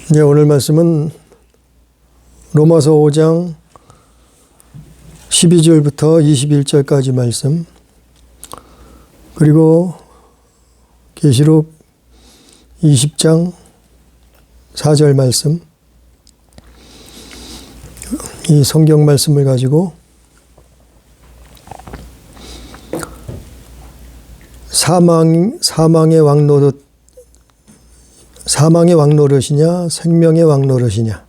네, 오늘 말씀은 로마서 5장 12절부터 21절까지 말씀, 그리고 계시록 20장 4절 말씀, 이 성경 말씀을 가지고 사망의 왕노릇이냐 생명의 왕노릇이냐,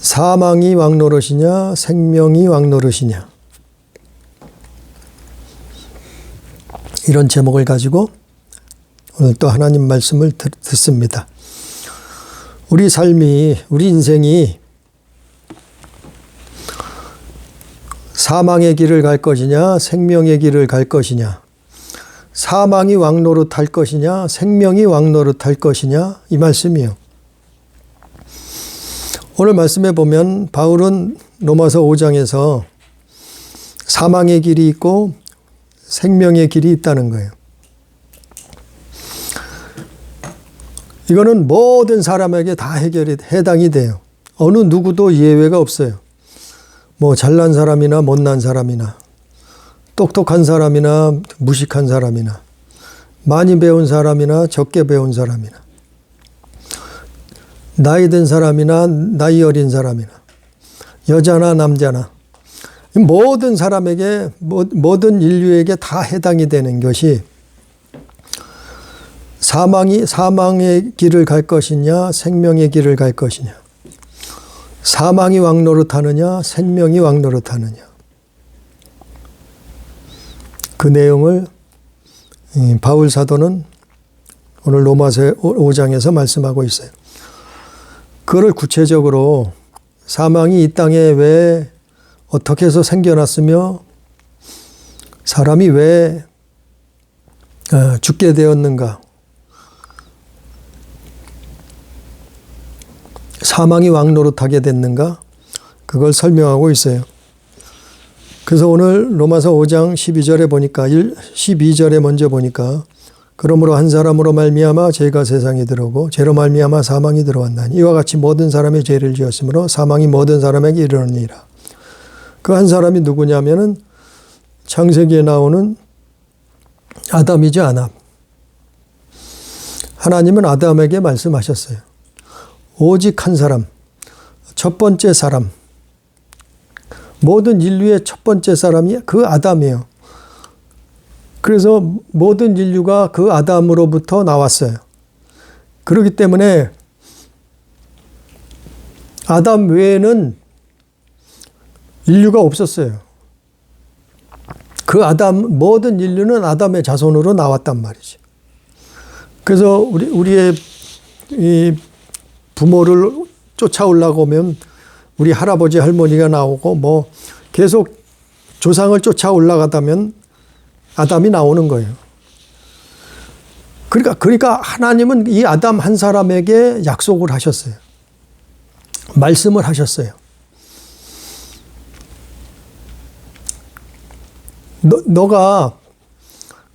사망이 왕노릇이냐 생명이 왕노릇이냐, 이런 제목을 가지고 오늘 또 하나님 말씀을 듣습니다. 우리 삶이, 우리 인생이 사망의 길을 갈 것이냐 생명의 길을 갈 것이냐, 사망이 왕노릇할 것이냐 생명이 왕노릇할 것이냐, 이 말씀이에요. 오늘 말씀에 보면 바울은 로마서 5장에서 사망의 길이 있고 생명의 길이 있다는 거예요. 이거는 모든 사람에게 다 해당이 돼요. 어느 누구도 예외가 없어요. 뭐 잘난 사람이나 못난 사람이나, 똑똑한 사람이나 무식한 사람이나, 많이 배운 사람이나 적게 배운 사람이나, 나이 든 사람이나 나이 어린 사람이나, 여자나 남자나, 모든 사람에게, 모든 인류에게 다 해당이 되는 것이 사망의 길을 갈 것이냐 생명의 길을 갈 것이냐, 사망이 왕노릇하느냐 생명이 왕노릇하느냐, 그 내용을 바울 사도는 오늘 로마서 5장에서 말씀하고 있어요. 그걸 구체적으로 사망이 이 땅에 왜 어떻게 해서 생겨났으며 사람이 왜 죽게 되었는가, 사망이 왕노릇하게 됐는가, 그걸 설명하고 있어요. 그래서 오늘 로마서 5장 12절에 보니까, 12절에 먼저 보니까, 그러므로 한 사람으로 말미암아 죄가 세상에 들어오고 죄로 말미암아 사망이 들어왔나니 이와 같이 모든 사람이 죄를 지었으므로 사망이 모든 사람에게 이르느니라. 그 한 사람이 누구냐면은 창세기에 나오는 아담이죠, 아담. 하나님은 아담에게 말씀하셨어요. 오직 한 사람, 첫 번째 사람, 모든 인류의 첫 번째 사람이 그 아담이에요. 그래서 모든 인류가 그 아담으로부터 나왔어요. 그렇기 때문에 아담 외에는 인류가 없었어요. 그 아담, 모든 인류는 아담의 자손으로 나왔단 말이죠. 그래서 우리의 이 부모를 쫓아오려고 하면 우리 할아버지 할머니가 나오고 뭐 계속 조상을 쫓아 올라가다면 아담이 나오는 거예요. 그러니까 하나님은 이 아담 한 사람에게 약속을 하셨어요. 말씀을 하셨어요. 너가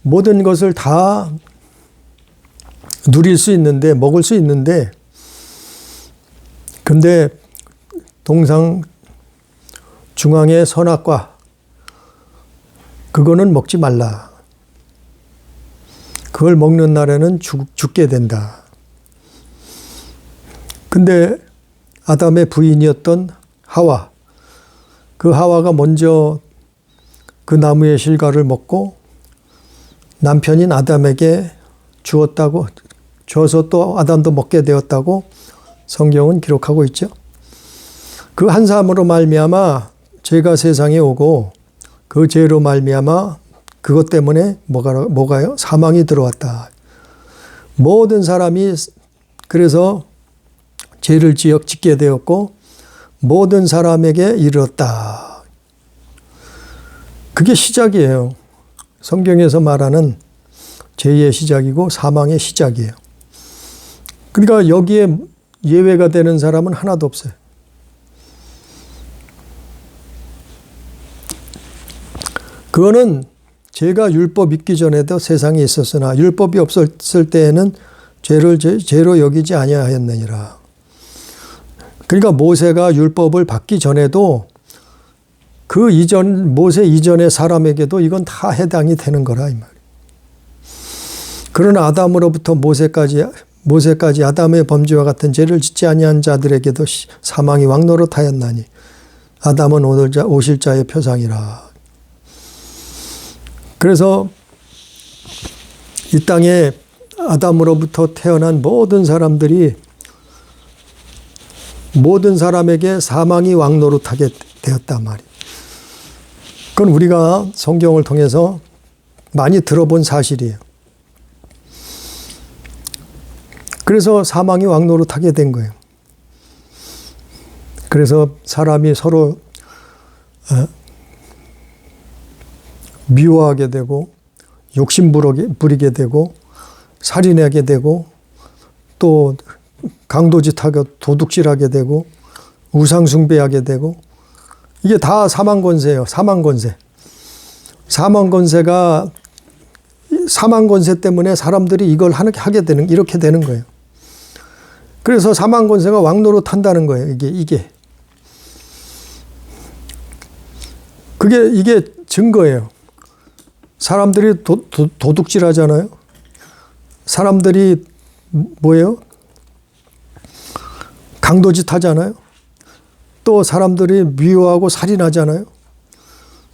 모든 것을 다 누릴 수 있는데, 먹을 수 있는데, 근데 동상 중앙의 선악과 그거는 먹지 말라. 그걸 먹는 날에는 죽게 된다. 근데 아담의 부인이었던 하와, 그 하와가 먼저 그 나무의 실과를 먹고 남편인 아담에게 줘서 또 아담도 먹게 되었다고 성경은 기록하고 있죠. 그 한 사람으로 말미암아 죄가 세상에 오고 그 죄로 말미암아 그것 때문에 뭐가요? 사망이 들어왔다. 모든 사람이 그래서 죄를 짓게 되었고 모든 사람에게 이르렀다. 그게 시작이에요. 성경에서 말하는 죄의 시작이고 사망의 시작이에요. 그러니까 여기에 예외가 되는 사람은 하나도 없어요. 그거는 죄가 율법 있기 전에도 세상에 있었으나 율법이 없었을 때에는 죄를 죄로 여기지 아니하였느니라. 그러니까 모세가 율법을 받기 전에도 그 이전 모세 이전의 사람에게도 이건 다 해당이 되는 거라 이 말이에요. 그러나 아담으로부터 모세까지 아담의 범죄와 같은 죄를 짓지 아니한 자들에게도 사망이 왕노릇하였나니 아담은 오실 자의 표상이라. 그래서 이 땅에 아담으로부터 태어난 모든 사람들이 모든 사람에게 사망이 왕노릇하게 되었단 말이에요. 그건 우리가 성경을 통해서 많이 들어본 사실이에요. 그래서 사망이 왕노릇하게 된 거예요. 그래서 사람이 서로 미워하게 되고 욕심 부리게 되고 살인하게 되고 또 강도짓하고 도둑질하게 되고 우상숭배하게 되고 이게 다 사망권세예요. 사망권세. 사망권세 때문에 사람들이 이걸 하게 되는 이렇게 되는 거예요. 그래서 사망권세가 왕노릇한다는 거예요. 이게 증거예요. 사람들이 도둑질 하잖아요. 사람들이 뭐예요? 강도짓 하잖아요. 또 사람들이 미워하고 살인하잖아요.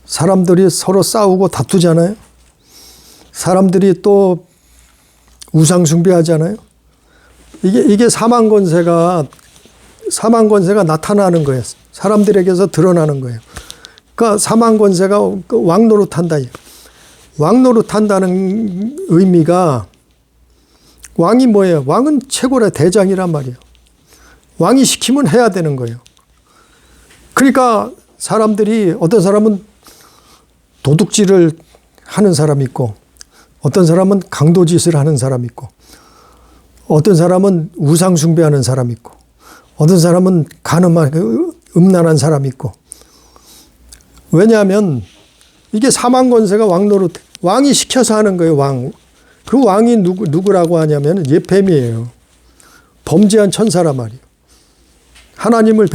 사람들이 서로 싸우고 다투잖아요. 사람들이 또 우상숭배하잖아요. 이게 사망권세가 나타나는 거예요. 사람들에게서 드러나는 거예요. 그러니까 사망권세가 왕노릇한다. 왕노릇한다는 의미가 왕이 뭐예요? 왕은 최고의 대장이란 말이에요. 왕이 시키면 해야 되는 거예요. 그러니까 사람들이 어떤 사람은 도둑질을 하는 사람이 있고 어떤 사람은 강도짓을 하는 사람이 있고 어떤 사람은 우상숭배하는 사람이 있고 어떤 사람은 간음하고 음란한 사람이 있고 왜냐하면 이게 사망권세가 왕이 시켜서 하는 거예요. 왕. 그 왕이 누구라고 하냐면 예뱀이에요. 범죄한 천사란 말이에요. 하나님을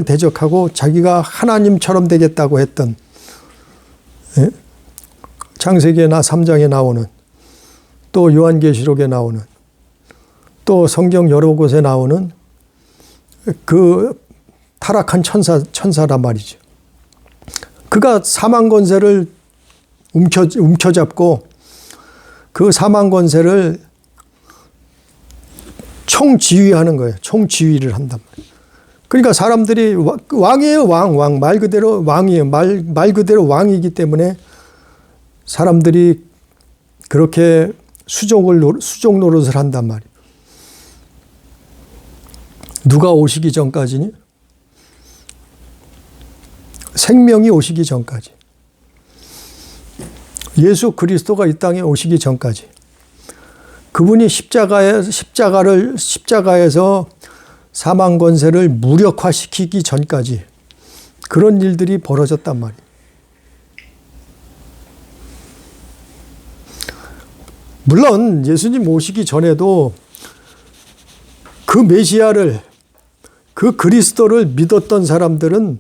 대적하고 자기가 하나님처럼 되겠다고 했던 창세기나 3장에 나오는 또 요한계시록에 나오는 또 성경 여러 곳에 나오는 그 타락한 천사란 말이죠. 그가 사망권세를 움켜잡고 그 사망권세를 총지휘하는 거예요. 총지휘를 한단 말이에요. 그러니까 사람들이 왕이에요. 왕. 말 그대로 왕이에요. 말 그대로 왕이기 때문에 사람들이 그렇게 수종 노릇을 한단 말이에요. 누가 오시기 전까지니? 생명이 오시기 전까지. 예수 그리스도가 이 땅에 오시기 전까지. 그분이 십자가에서 사망 권세를 무력화시키기 전까지 그런 일들이 벌어졌단 말이에요. 물론 예수님 오시기 전에도 그 메시아를 그 그리스도를 믿었던 사람들은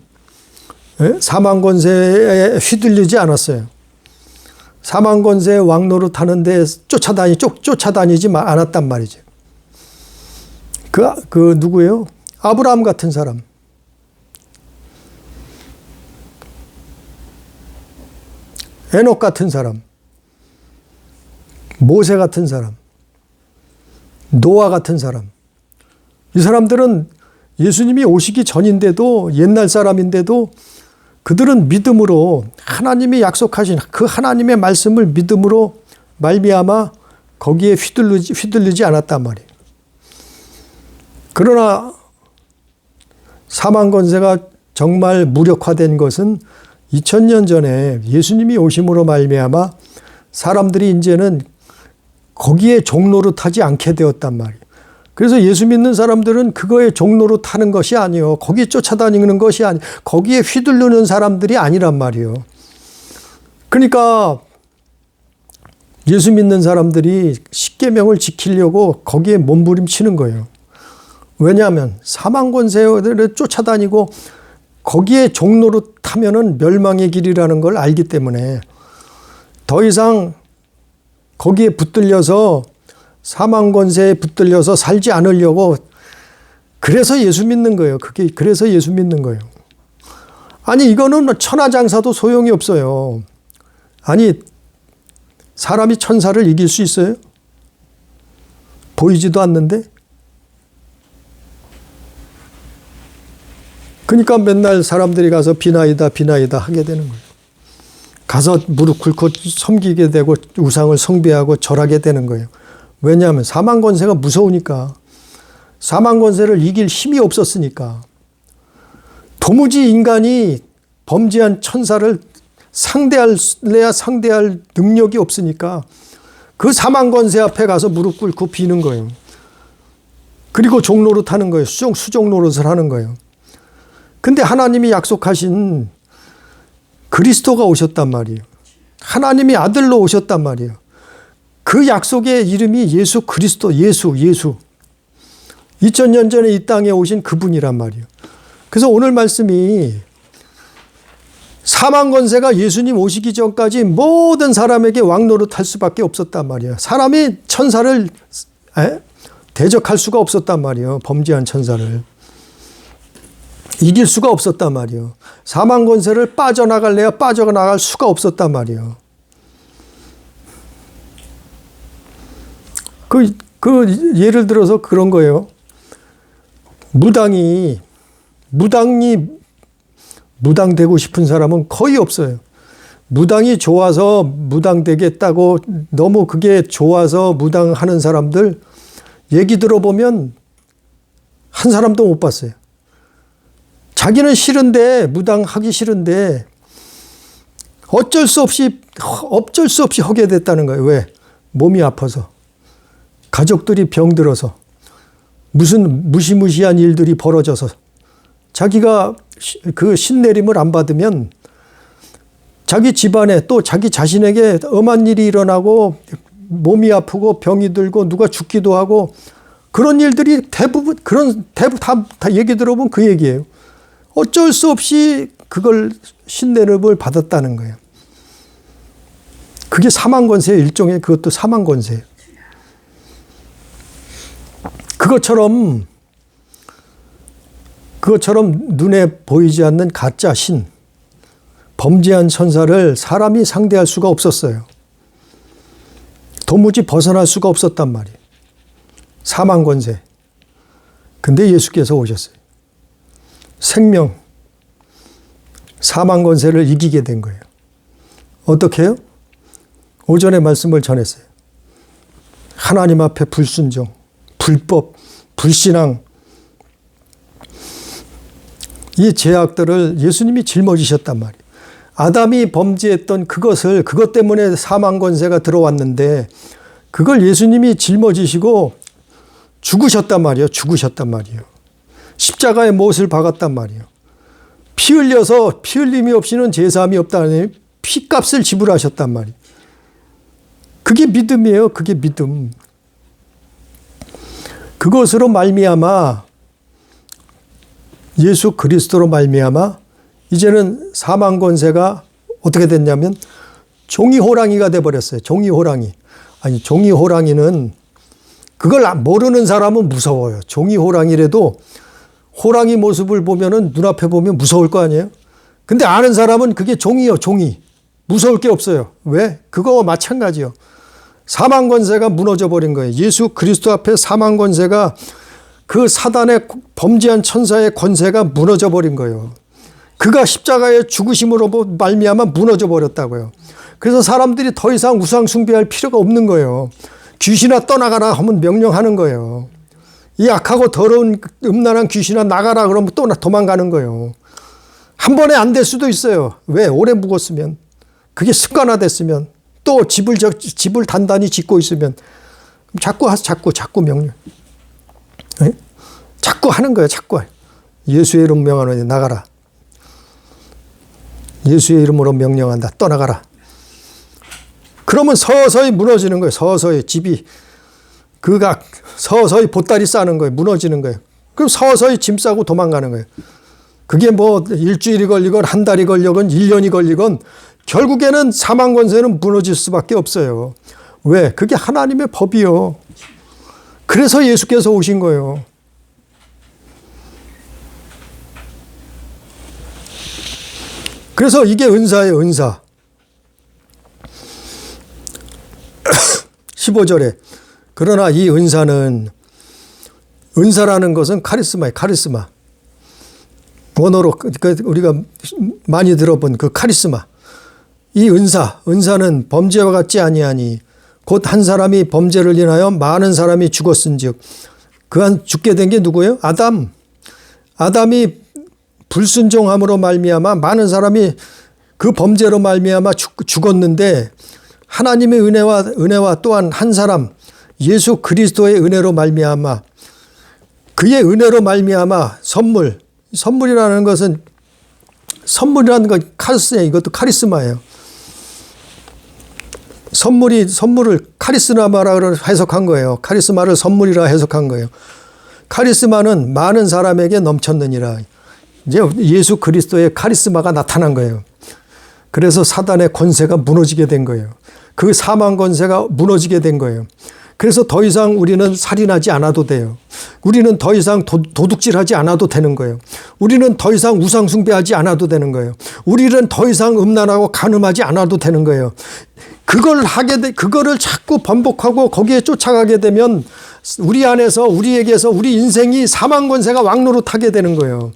사망 권세에 휘둘리지 않았어요. 사망 권세에 왕노릇하는데 쫓아다니지 않았단 말이죠. 그 누구예요? 아브라함 같은 사람. 에녹 같은 사람. 모세 같은 사람. 노아 같은 사람. 이 사람들은 예수님이 오시기 전인데도 옛날 사람인데도 그들은 믿음으로 하나님이 약속하신 그 하나님의 말씀을 믿음으로 말미암아 거기에 휘둘리지 않았단 말이에요. 그러나 사망 권세가 정말 무력화된 것은 2000년 전에 예수님이 오심으로 말미암아 사람들이 이제는 거기에 종노릇하지 않게 되었단 말이에요. 그래서 예수 믿는 사람들은 그거에 종노릇하는 것이 아니요, 거기에 쫓아다니는 것이 아니요, 거기에 휘둘르는 사람들이 아니란 말이에요. 그러니까 예수 믿는 사람들이 십계명을 지키려고 거기에 몸부림치는 거예요. 왜냐하면 사망 권세를 쫓아다니고 거기에 종로로 타면은 멸망의 길이라는 걸 알기 때문에 더 이상 거기에 붙들려서 사망 권세에 붙들려서 살지 않으려고, 그래서 예수 믿는 거예요. 그래서 예수 믿는 거예요. 아니 이거는 천하장사도 소용이 없어요. 아니 사람이 천사를 이길 수 있어요? 보이지도 않는데? 그러니까 맨날 사람들이 가서 비나이다 비나이다 하게 되는 거예요. 가서 무릎 꿇고 섬기게 되고 우상을 숭배하고 절하게 되는 거예요. 왜냐하면 사망 권세가 무서우니까. 사망 권세를 이길 힘이 없었으니까. 도무지 인간이 범죄한 천사를 상대할 능력이 없으니까 그 사망 권세 앞에 가서 무릎 꿇고 비는 거예요. 그리고 종노릇 하는 거예요. 수종 노릇을 하는 거예요. 근데 하나님이 약속하신 그리스도가 오셨단 말이에요. 하나님이 아들로 오셨단 말이에요. 그 약속의 이름이 예수 그리스도, 예수. 2000년 전에 이 땅에 오신 그분이란 말이에요. 그래서 오늘 말씀이 사망 권세가 예수님 오시기 전까지 모든 사람에게 왕노릇 할 수밖에 없었단 말이에요. 사람이 천사를 대적할 수가 없었단 말이에요. 범죄한 천사를. 이길 수가 없었단 말이에요. 사망 권세를 빠져나갈 수가 없었단 말이에요. 예를 들어서 그런 거예요. 무당되고 싶은 사람은 거의 없어요. 무당이 좋아서 무당되겠다고 너무 그게 좋아서 무당하는 사람들 얘기 들어보면 한 사람도 못 봤어요. 자기는 싫은데, 무당하기 싫은데 어쩔 수 없이 하게 됐다는 거예요. 왜? 몸이 아파서. 가족들이 병들어서. 무슨 무시무시한 일들이 벌어져서. 자기가 그 신내림을 안 받으면 자기 집안에 또 자기 자신에게 엄한 일이 일어나고 몸이 아프고 병이 들고 누가 죽기도 하고 그런 일들이 대부분 다 얘기 들어보면 그 얘기예요. 어쩔 수 없이 그걸 신내림을 받았다는 거예요. 그게 사망권세의 일종의 그것도 사망권세예요. 그것처럼 눈에 보이지 않는 가짜 신, 범죄한 천사를 사람이 상대할 수가 없었어요. 도무지 벗어날 수가 없었단 말이에요. 사망권세. 근데 예수께서 오셨어요. 생명, 사망권세를 이기게 된 거예요. 어떻게 해요? 오전에 말씀을 전했어요. 하나님 앞에 불순종, 불법, 불신앙, 이 죄악들을 예수님이 짊어지셨단 말이에요. 아담이 범죄했던 그것 때문에 사망권세가 들어왔는데 그걸 예수님이 짊어지시고 죽으셨단 말이에요. 십자가에 못을 박았단 말이에요. 피 흘림이 없이는 제사함이 없다니 피값을 지불하셨단 말이에요. 그게 믿음이에요. 그게 믿음. 그것으로 말미암아 예수 그리스도로 말미암아 이제는 사망 권세가 어떻게 됐냐면 종이 호랑이가 돼버렸어요. 종이 호랑이. 아니 종이 호랑이는 그걸 모르는 사람은 무서워요. 종이 호랑이라도 호랑이 모습을 보면은 눈앞에 보면 무서울 거 아니에요. 근데 아는 사람은 그게 종이요. 종이. 무서울 게 없어요. 왜? 그거와 마찬가지요. 사망 권세가 무너져 버린 거예요. 예수 그리스도 앞에 사망 권세가 그 사단의 범죄한 천사의 권세가 무너져 버린 거예요. 그가 십자가의 죽으심으로 말미암아 무너져 버렸다고요. 그래서 사람들이 더 이상 우상 숭배할 필요가 없는 거예요. 귀신아 떠나가라 하면 명령하는 거예요. 이 악하고 더러운 음란한 귀신아 나가라 그러면 또 도망가는 거예요. 한 번에 안 될 수도 있어요. 왜? 오래 묵었으면. 그게 습관화됐으면. 또 집을 단단히 짓고 있으면. 자꾸 명령. 네? 자꾸 하는 거예요. 자꾸. 예수의 이름 명하노니 나가라. 예수의 이름으로 명령한다. 떠나가라. 그러면 서서히 무너지는 거예요. 서서히 집이 그가 서서히 보따리 싸는 거예요. 무너지는 거예요. 그럼 서서히 짐 싸고 도망가는 거예요. 그게 뭐 일주일이 걸리건 한 달이 걸리건 1년이 걸리건 결국에는 사망 권세는 무너질 수밖에 없어요. 왜? 그게 하나님의 법이요. 그래서 예수께서 오신 거예요. 그래서 이게 은사예요, 은사. 15절에 그러나 이 은사라는 것은 카리스마예요, 카리스마. 원어로 우리가 많이 들어본 그 카리스마. 이 은사는 범죄와 같지 아니하니 곧 한 사람이 범죄를 인하여 많은 사람이 죽었은즉 그 죽게 된 게 누구예요? 아담이 불순종함으로 말미암아 많은 사람이 그 범죄로 말미암아 죽었는데 하나님의 은혜와 또한 한 사람 예수 그리스도의 은혜로 말미암아 그의 은혜로 말미암아 선물이라는 것은 선물이라는 건 이것도 카리스마예요. 선물을 카리스마라고 해석한 거예요. 카리스마를 선물이라 해석한 거예요. 카리스마는 많은 사람에게 넘쳤느니라. 이제 예수 그리스도의 카리스마가 나타난 거예요. 그래서 사단의 권세가 무너지게 된 거예요. 그 사망 권세가 무너지게 된 거예요. 그래서 더 이상 우리는 살인하지 않아도 돼요. 우리는 더 이상 도둑질하지 않아도 되는 거예요. 우리는 더 이상 우상 숭배하지 않아도 되는 거예요. 우리는 더 이상 음란하고 간음하지 않아도 되는 거예요. 그거를 자꾸 반복하고 거기에 쫓아가게 되면 우리에게서 우리 인생이 사망 권세가 왕노릇하게 되는 거예요.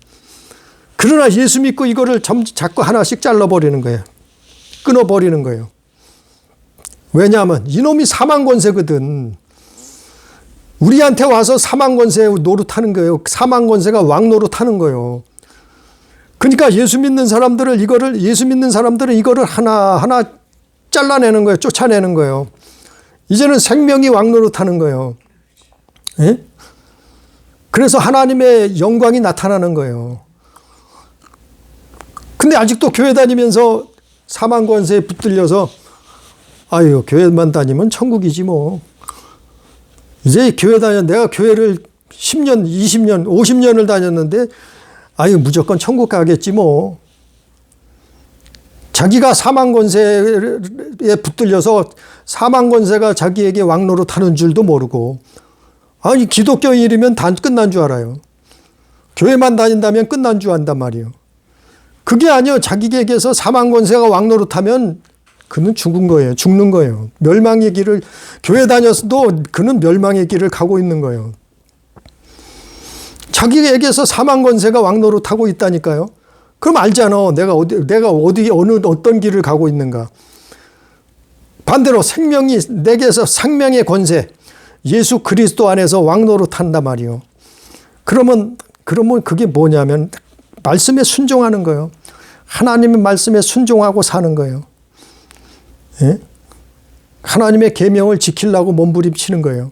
그러나 예수 믿고 이거를 자꾸 하나씩 잘라버리는 거예요. 끊어버리는 거예요. 왜냐하면 이놈이 사망 권세거든. 우리한테 와서 사망 권세 노릇하는 거예요. 사망 권세가 왕 노릇하는 거예요. 그러니까 예수 믿는 사람들은 이거를 하나하나 잘라내는 거예요. 쫓아내는 거예요. 이제는 생명이 왕 노릇하는 거예요. 예? 그래서 하나님의 영광이 나타나는 거예요. 근데 아직도 교회 다니면서 사망 권세에 붙들려서 아유, 교회만 다니면 천국이지 뭐. 이제 내가 교회를 10년, 20년, 50년을 다녔는데 아유, 무조건 천국 가겠지 뭐. 자기가 사망 권세에 붙들려서 사망 권세가 자기에게 왕노릇하는 줄도 모르고 아니, 기독교인이면 다 끝난 줄 알아요. 교회만 다닌다면 끝난 줄 안단 말이에요. 그게 아니요. 자기에게서 사망 권세가 왕노릇하면 그는 죽는 거예요. 멸망의 길을, 교회 다녔어도 그는 멸망의 길을 가고 있는 거예요. 자기에게서 사망 권세가 왕노릇하고 있다니까요. 그럼 알잖아. 내가 어떤 길을 가고 있는가. 반대로 내게서 생명의 권세, 예수 그리스도 안에서 왕노릇한단 말이에요. 그러면 그게 뭐냐면 말씀에 순종하는 거예요. 하나님의 말씀에 순종하고 사는 거예요. 예? 하나님의 계명을 지키려고 몸부림치는 거예요.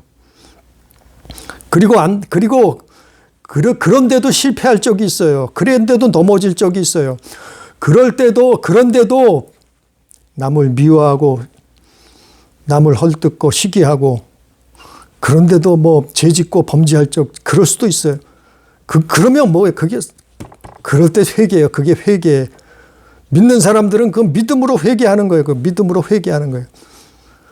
그런데도 실패할 적이 있어요. 그런데도 넘어질 적이 있어요. 그런데도 남을 미워하고 남을 헐뜯고 시기하고 그런데도 뭐 죄짓고 범죄할 적 그럴 수도 있어요. 그러면 그럴 때 회개예요. 그게 회개. 믿는 사람들은 그 믿음으로 회개하는 거예요. 그 믿음으로 회개하는 거예요.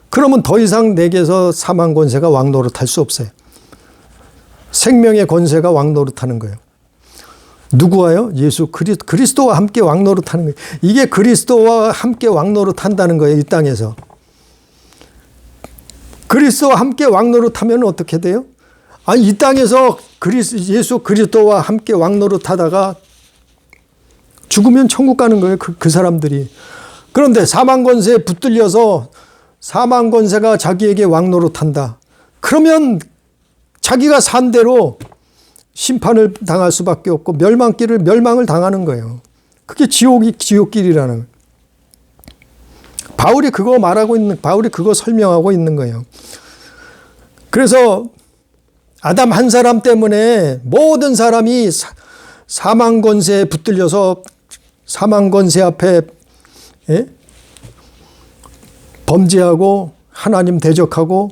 그러면 더 이상 내게서 사망 권세가 왕노릇할 수 없어요. 생명의 권세가 왕노릇하는 거예요. 누구와요? 예수 그리스도와 함께 왕노릇하는 거예요. 이게 그리스도와 함께 왕노릇한다는 거예요. 이 땅에서. 그리스도와 함께 왕노릇하면 어떻게 돼요? 아니, 이 땅에서 예수 그리스도와 함께 왕노릇하다가 죽으면 천국 가는 거예요. 그 사람들이. 그런데 사망 권세에 붙들려서 사망 권세가 자기에게 왕노릇한다. 그러면 자기가 산 대로 심판을 당할 수밖에 없고 멸망을 당하는 거예요. 그게 지옥길이라는 거예요. 바울이 그거 설명하고 있는 거예요. 그래서 아담 한 사람 때문에 모든 사람이 사망 권세에 붙들려서 사망 권세 앞에 범죄하고 하나님 대적하고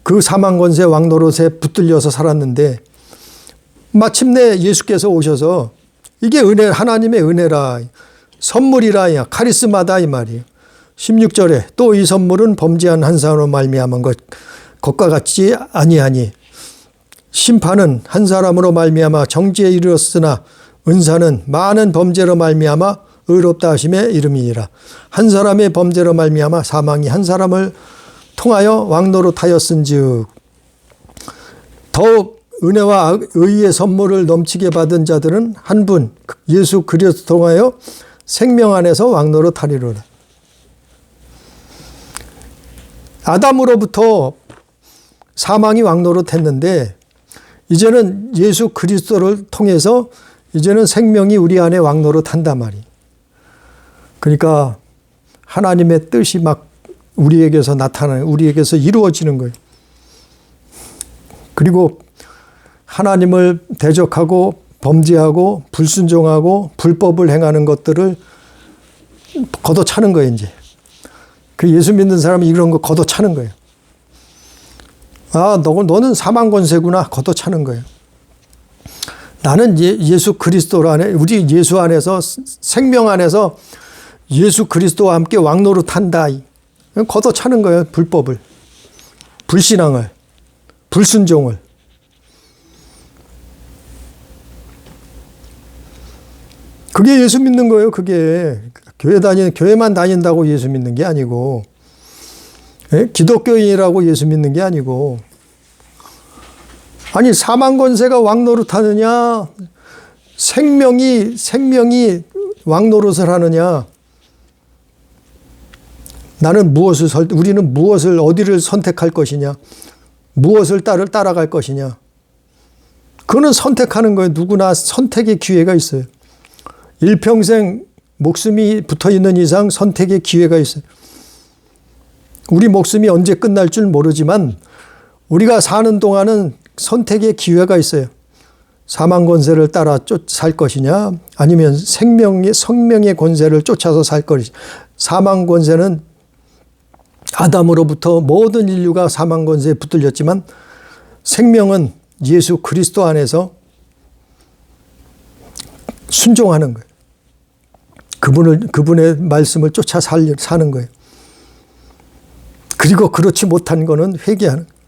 그 사망 권세 왕 노릇에 붙들려서 살았는데 마침내 예수께서 오셔서 이게 은혜, 하나님의 은혜라, 선물이라, 카리스마다 이 말이에요. 16절에 또 이 선물은 범죄한 한 사람으로 말미암은 것과 같지 아니하니 심판은 한 사람으로 말미암아 정지에 이르렀으나 은사는 많은 범죄로 말미암아 의롭다 하심의 이름이니라. 한 사람의 범죄로 말미암아 사망이 한 사람을 통하여 왕노릇하였은즉 더욱 은혜와 의의 선물을 넘치게 받은 자들은 한 분 예수 그리스도 통하여 생명 안에서 왕노릇하리로라. 아담으로부터 사망이 왕노릇했는데 이제는 예수 그리스도를 통해서 이제는 생명이 우리 안에 왕노릇한단 말이에요. 그러니까 하나님의 뜻이 막 우리에게서 나타나는, 우리에게서 이루어지는 거예요. 그리고 하나님을 대적하고 범죄하고 불순종하고 불법을 행하는 것들을 걷어차는 거예요, 이제. 그 예수 믿는 사람이 이런 거 걷어차는 거예요. 아, 너는 사망 권세구나. 걷어차는 거예요. 나는 예수 그리스도 안에, 우리 예수 안에서, 생명 안에서 예수 그리스도와 함께 왕노릇한다. 걷어차는 거예요. 불법을, 불신앙을, 불순종을. 그게 예수 믿는 거예요. 그게 교회만 다닌다고 예수 믿는 게 아니고, 기독교인이라고 예수 믿는 게 아니고, 아니 사망 권세가 왕노릇하느냐, 생명이 왕노릇을 하느냐. 우리는 무엇을 어디를 선택할 것이냐, 무엇을 따라갈 것이냐. 그거는 선택하는 거예요. 누구나 선택의 기회가 있어요. 일평생 목숨이 붙어 있는 이상 선택의 기회가 있어요. 우리 목숨이 언제 끝날 줄 모르지만 우리가 사는 동안은 선택의 기회가 있어요. 사망 권세를 따라 살 것이냐, 아니면 생명의 권세를 쫓아서 살 것이냐. 사망 권세는 아담으로부터 모든 인류가 사망 권세에 붙들렸지만 생명은 예수 그리스도 안에서 순종하는 거예요. 그분의 말씀을 쫓아 사는 거예요. 그리고 그렇지 못한 거는 회개하는 거예요.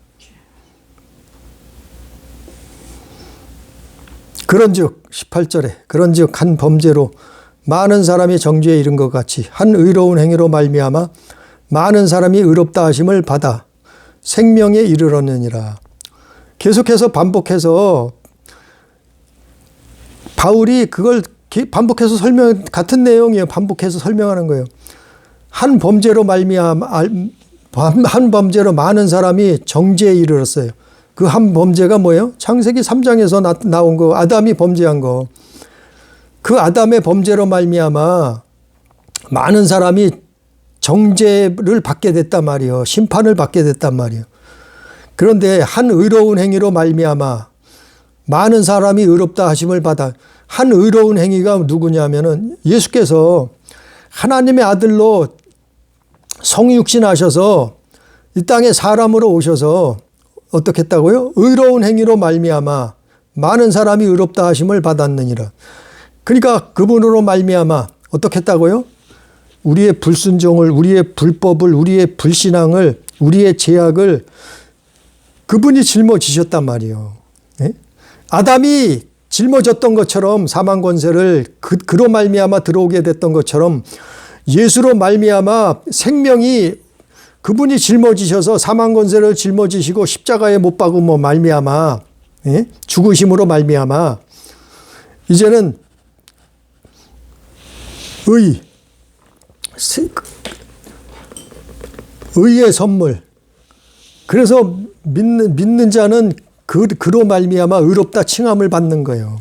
그런즉 18절에 그런즉 한 범죄로 많은 사람이 정죄에 이른 것 같이 한 의로운 행위로 말미암아 많은 사람이 의롭다 하심을 받아 생명에 이르렀느니라. 계속해서 반복해서 바울이 그걸 반복해서 같은 내용이에요. 반복해서 설명하는 거예요. 한 범죄로 많은 사람이 정죄에 이르렀어요. 그 한 범죄가 뭐예요? 창세기 3장에서 나온 거, 아담이 범죄한 거. 그 아담의 범죄로 말미암아 많은 사람이 정죄를 받게 됐단 말이에요. 심판을 받게 됐단 말이에요. 그런데 한 의로운 행위로 말미암아 많은 사람이 의롭다 하심을 받아. 한 의로운 행위가 누구냐면은 예수께서 하나님의 아들로 성육신하셔서 이 땅에 사람으로 오셔서 어떻게 했다고요? 의로운 행위로 말미암아 많은 사람이 의롭다 하심을 받았느니라. 그러니까 그분으로 말미암아 어떻게 했다고요? 우리의 불순종을, 우리의 불법을, 우리의 불신앙을, 우리의 죄악을 그분이 짊어지셨단 말이에요. 네? 아담이 짊어졌던 것처럼 사망 권세를 그로 말미암아 들어오게 됐던 것처럼 예수로 말미암아 생명이 그분이 짊어지셔서 사망 권세를 짊어지시고 십자가에 못 박음으로 말미암아 죽으심으로 말미암아 이제는 의의 선물. 그래서 믿는 자는 그로 말미암아 의롭다 칭함을 받는 거예요.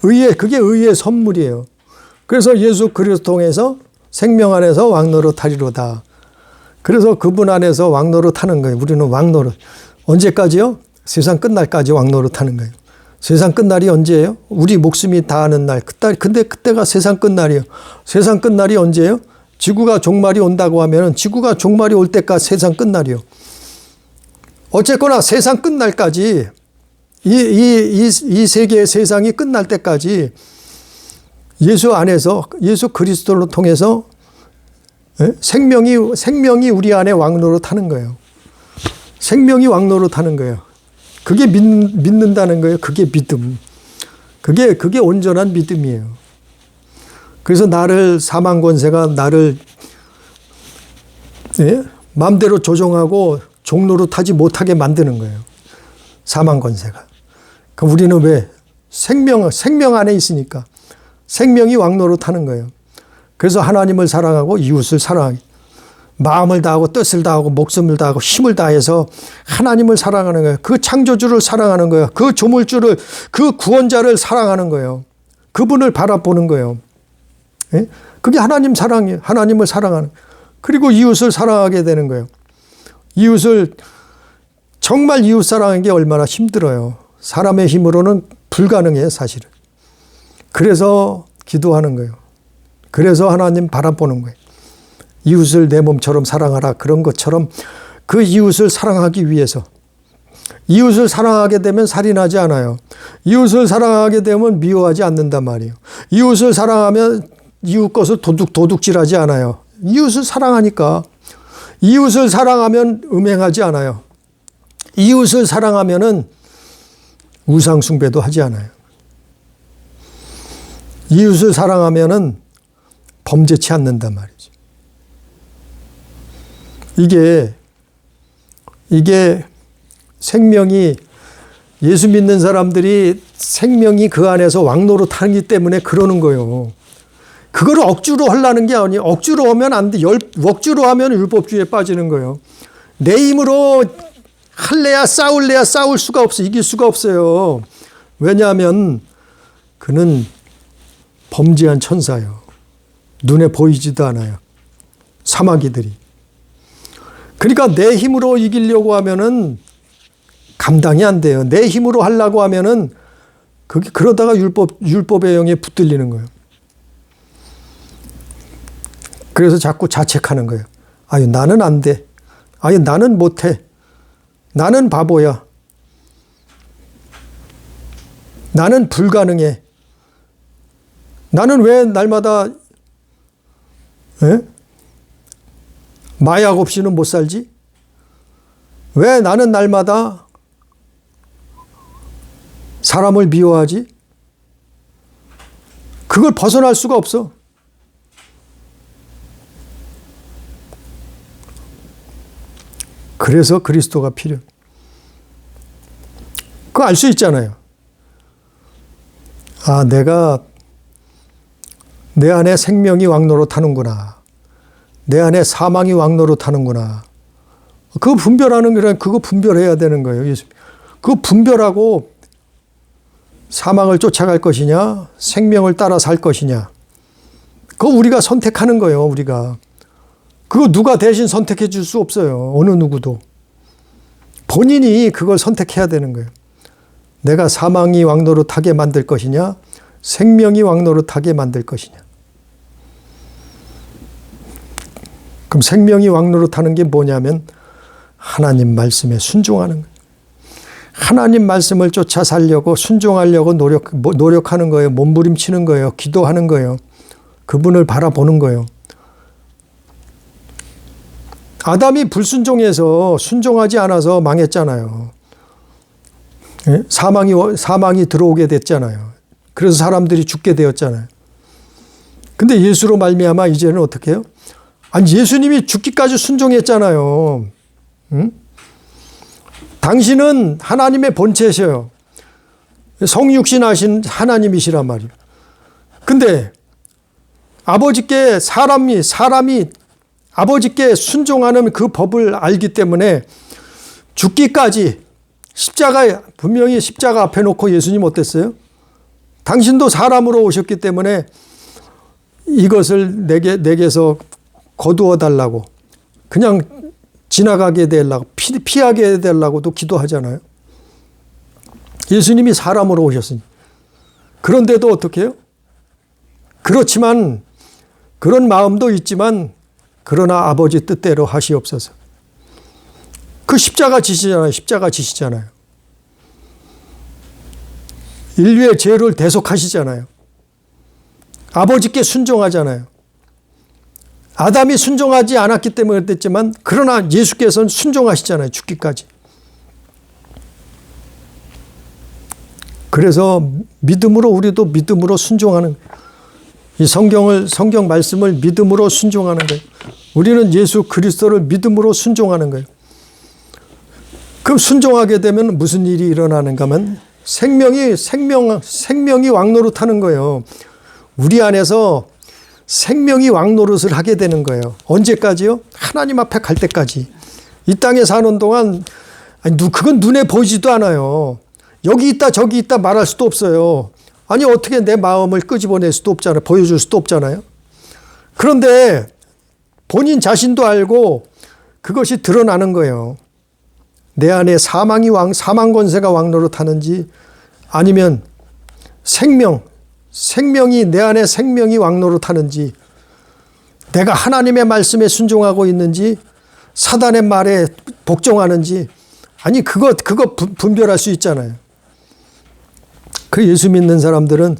그게 의의 선물이에요. 그래서 예수 그리스도 통해서 생명 안에서 왕노릇하리로다. 그래서 그분 안에서 왕노릇하는 거예요. 우리는 왕노릇. 언제까지요? 세상 끝날까지 왕노릇하는 거예요. 세상 끝날이 언제예요? 우리 목숨이 다하는 날. 근데 그때가 세상 끝날이에요. 세상 끝날이 언제예요? 지구가 종말이 온다고 하면 지구가 종말이 올 때까지 세상 끝날이요. 어쨌거나 세상 끝날까지 이 세계의 세상이 끝날 때까지 예수 안에서 예수 그리스도를 통해서 생명이 우리 안에 왕노릇하는 거예요. 생명이 왕노릇하는 거예요. 그게 믿는다는 거예요. 그게 믿음. 그게 온전한 믿음이에요. 그래서 나를 사망 권세가 나를 마음대로 조종하고 종노릇하지 못하게 만드는 거예요. 사망 권세가. 그럼 우리는 왜? 생명 안에 있으니까. 생명이 왕노릇하는 거예요. 그래서 하나님을 사랑하고 이웃을 사랑하기. 마음을 다하고 뜻을 다하고 목숨을 다하고 힘을 다해서 하나님을 사랑하는 거예요. 그 창조주를 사랑하는 거예요. 그 조물주를, 그 구원자를 사랑하는 거예요. 그분을 바라보는 거예요. 그게 하나님 사랑이에요. 하나님을 사랑하는. 그리고 이웃을 사랑하게 되는 거예요. 정말 이웃 사랑하는 게 얼마나 힘들어요. 사람의 힘으로는 불가능해요, 사실은. 그래서 기도하는 거예요. 그래서 하나님 바라보는 거예요. 이웃을 내 몸처럼 사랑하라. 그런 것처럼 그 이웃을 사랑하기 위해서. 이웃을 사랑하게 되면 살인하지 않아요. 이웃을 사랑하게 되면 미워하지 않는단 말이에요. 이웃을 사랑하면 이웃 것을 도둑질하지 않아요. 이웃을 사랑하니까. 이웃을 사랑하면 음행하지 않아요. 이웃을 사랑하면은 우상숭배도 하지 않아요. 이웃을 사랑하면은 범죄치 않는단 말이죠. 이게 생명이, 예수 믿는 사람들이 생명이 그 안에서 왕노릇하기 때문에 그러는 거예요. 그거를 억지로 하려는 게 아니에요. 억지로 하면 안 돼. 억지로 하면 율법주의에 빠지는 거예요. 내 힘으로 할래야 싸울래야 싸울 수가 없어. 이길 수가 없어요. 왜냐하면 그는 범죄한 천사예요. 눈에 보이지도 않아요. 사마귀들이. 그러니까 내 힘으로 이기려고 하면은 감당이 안 돼요. 내 힘으로 하려고 하면은 그러다가 율법의 영에 붙들리는 거예요. 그래서 자꾸 자책하는 거예요. 아유, 나는 안 돼. 아유, 나는 못해. 나는 바보야. 나는 불가능해. 나는 왜 날마다 마약 없이는 못 살지? 왜 나는 날마다 사람을 미워하지? 그걸 벗어날 수가 없어. 그래서 그리스도가 필요해. 그거 알 수 있잖아요. 아, 내가 내 안에 생명이 왕노릇하는구나. 내 안에 사망이 왕노릇하는구나. 그거 분별하는 게 그거 분별해야 되는 거예요. 예수. 그거 분별하고 사망을 쫓아갈 것이냐, 생명을 따라 살 것이냐. 그거 우리가 선택하는 거예요. 우리가. 그거 누가 대신 선택해 줄 수 없어요. 어느 누구도. 본인이 그걸 선택해야 되는 거예요. 내가 사망이 왕노릇하게 만들 것이냐, 생명이 왕노릇하게 만들 것이냐. 그럼 생명이 왕노릇하는 게 뭐냐면 하나님 말씀에 순종하는 거예요. 하나님 말씀을 쫓아 살려고 순종하려고 노력하는 거예요. 몸부림치는 거예요. 기도하는 거예요. 그분을 바라보는 거예요. 아담이 불순종해서 순종하지 않아서 망했잖아요. 사망이 들어오게 됐잖아요. 그래서 사람들이 죽게 되었잖아요. 근데 예수로 말미암아 이제는 어떻게 해요? 아니, 예수님이 죽기까지 순종했잖아요. 응? 당신은 하나님의 본체셔요. 성육신 하신 하나님이시란 말이에요. 근데 아버지께 사람이 아버지께 순종하는 그 법을 알기 때문에 죽기까지 분명히 십자가 앞에 놓고 예수님 어땠어요? 당신도 사람으로 오셨기 때문에 이것을 내게서 거두어 달라고, 그냥 지나가게 해달라고, 피하게 해달라고도 기도하잖아요. 예수님이 사람으로 오셨으니. 그런데도 어떻게 해요? 그렇지만 그런 마음도 있지만 그러나 아버지 뜻대로 하시옵소서. 그 십자가 지시잖아요. 십자가 지시잖아요. 인류의 죄를 대속하시잖아요. 아버지께 순종하잖아요. 아담이 순종하지 않았기 때문에 그랬지만 그러나 예수께서는 순종하시잖아요. 죽기까지. 그래서 믿음으로 우리도 믿음으로 순종하는 이 성경 말씀을 믿음으로 순종하는 거예요. 우리는 예수 그리스도를 믿음으로 순종하는 거예요. 그럼 순종하게 되면 무슨 일이 일어나는가 하면 생명이 왕노릇하는 거예요. 우리 안에서 생명이 왕노릇을 하게 되는 거예요. 언제까지요? 하나님 앞에 갈 때까지. 이 땅에 사는 동안 그건 눈에 보이지도 않아요. 여기 있다 저기 있다 말할 수도 없어요. 아니 어떻게 내 마음을 끄집어낼 수도 없잖아요. 보여줄 수도 없잖아요. 그런데 본인 자신도 알고 그것이 드러나는 거예요. 내 안에 사망 권세가 왕노릇하는지 아니면 생명이 내 안에 생명이 왕노릇하는지 내가 하나님의 말씀에 순종하고 있는지 사단의 말에 복종하는지 아니 그거 분별할 수 있잖아요. 그 예수 믿는 사람들은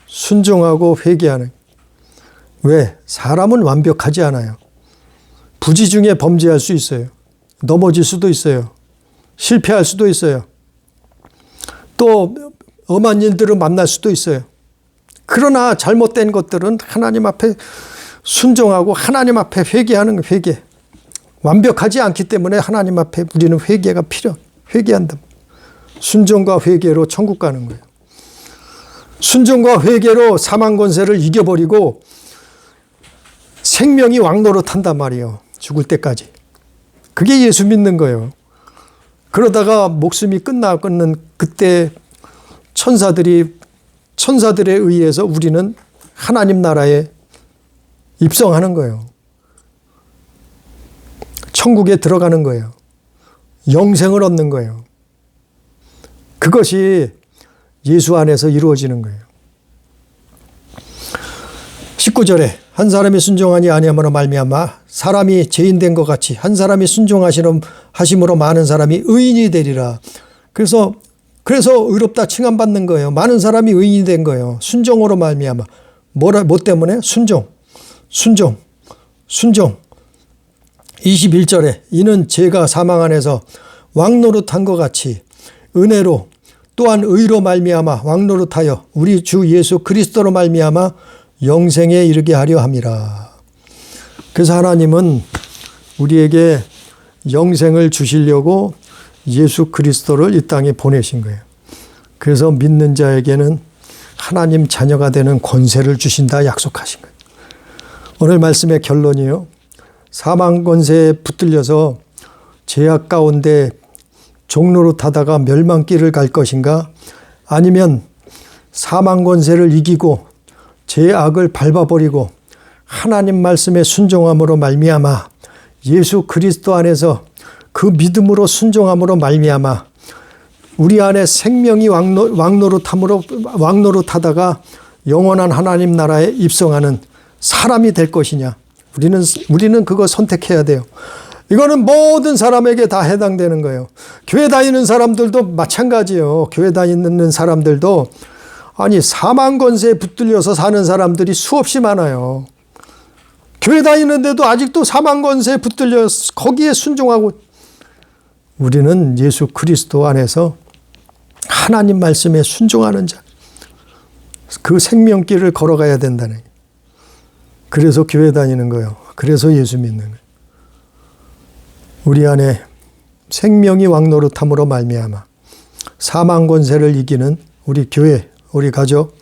순종하고 회개하는. 왜? 사람은 완벽하지 않아요. 부지 중에 범죄할 수 있어요. 넘어질 수도 있어요. 실패할 수도 있어요. 또 엄한 일들을 만날 수도 있어요. 그러나 잘못된 것들은 하나님 앞에 순종하고 하나님 앞에 회개하는 회개. 완벽하지 않기 때문에 하나님 앞에 우리는 회개가 회개한다. 순종과 회개로 천국 가는 거예요. 순종과 회개로 사망 권세를 이겨버리고 생명이 왕노릇한단 말이에요. 죽을 때까지. 그게 예수 믿는 거예요. 그러다가 목숨이 끝나는 그때 천사들에 의해서 우리는 하나님 나라에 입성하는 거예요. 천국에 들어가는 거예요. 영생을 얻는 거예요. 그것이 예수 안에서 이루어지는 거예요. 19절에 한 사람이 순종하니 아니함으로 말미암아 사람이 죄인 된 것 같이 한 사람이 순종하심으로 많은 사람이 의인이 되리라. 그래서 의롭다 칭함받는 거예요. 많은 사람이 의인이 된 거예요. 순종으로 말미암아. 뭐 때문에? 순종. 21절에 이는 죄가 사망 안에서 왕노릇한 것 같이 은혜로 또한 의로 말미암아 왕노릇하여 우리 주 예수 그리스도로 말미암아 영생에 이르게 하려 함이라. 그래서 하나님은 우리에게 영생을 주시려고 예수 그리스도를 이 땅에 보내신 거예요. 그래서 믿는 자에게는 하나님 자녀가 되는 권세를 주신다 약속하신 거예요. 오늘 말씀의 결론이요. 사망 권세에 붙들려서 죄악 가운데 종노릇하다가 멸망길을 갈 것인가? 아니면 사망 권세를 이기고 죄악을 밟아버리고 하나님 말씀에 순종함으로 말미암아 예수 그리스도 안에서 그 믿음으로 순종함으로 말미암아 우리 안에 생명이 왕노릇하다가 영원한 하나님 나라에 입성하는 사람이 될 것이냐. 우리는 그거 선택해야 돼요. 이거는 모든 사람에게 다 해당되는 거예요. 교회 다니는 사람들도 마찬가지예요. 교회 다니는 사람들도 아니 사망 권세에 붙들려서 사는 사람들이 수없이 많아요. 교회 다니는데도 아직도 사망 권세에 붙들려 거기에 순종하고 우리는 예수 그리스도 안에서 하나님 말씀에 순종하는 자. 그 생명길을 걸어가야 된다는 거예요. 그래서 교회 다니는 거예요. 그래서 예수 믿는 거예요. 우리 안에 생명이 왕노릇함으로 말미암아 사망 권세를 이기는 우리 교회, 우리 가족,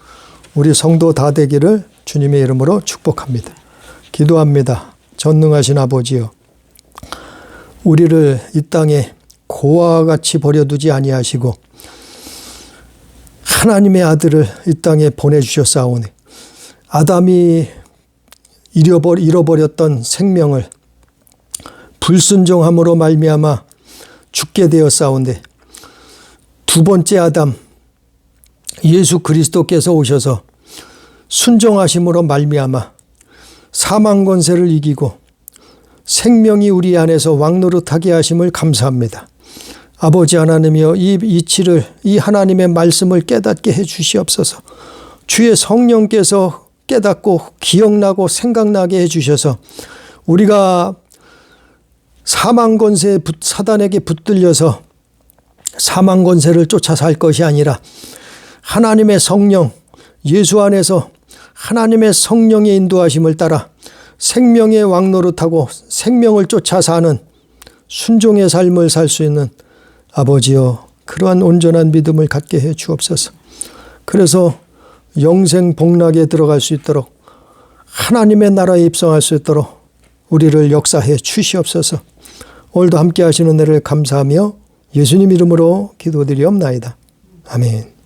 우리 성도 다 되기를 주님의 이름으로 축복합니다. 기도합니다. 전능하신 아버지여, 우리를 이 땅에 고아와 같이 버려두지 아니하시고 하나님의 아들을 이 땅에 보내주셨사오니 아담이 잃어버렸던 생명을 불순종함으로 말미암아 죽게 되었사온데 두 번째 아담 예수 그리스도께서 오셔서 순종하심으로 말미암아 사망 권세를 이기고 생명이 우리 안에서 왕노릇하게 하심을 감사합니다. 아버지 하나님이여, 이 이치를, 이 하나님의 말씀을 깨닫게 해 주시옵소서. 주의 성령께서 깨닫고 기억나고 생각나게 해 주셔서 우리가 사망 권세에 사단에게 붙들려서 사망 권세를 쫓아 살 것이 아니라 하나님의 성령, 예수 안에서 하나님의 성령의 인도하심을 따라 생명의 왕노릇하고 생명을 쫓아 사는 순종의 삶을 살 수 있는 아버지여, 그러한 온전한 믿음을 갖게 해 주옵소서. 그래서 영생 복락에 들어갈 수 있도록, 하나님의 나라에 입성할 수 있도록 우리를 역사해 주시옵소서. 오늘도 함께 하시는 은혜를 감사하며 예수님 이름으로 기도드리옵나이다. 아멘.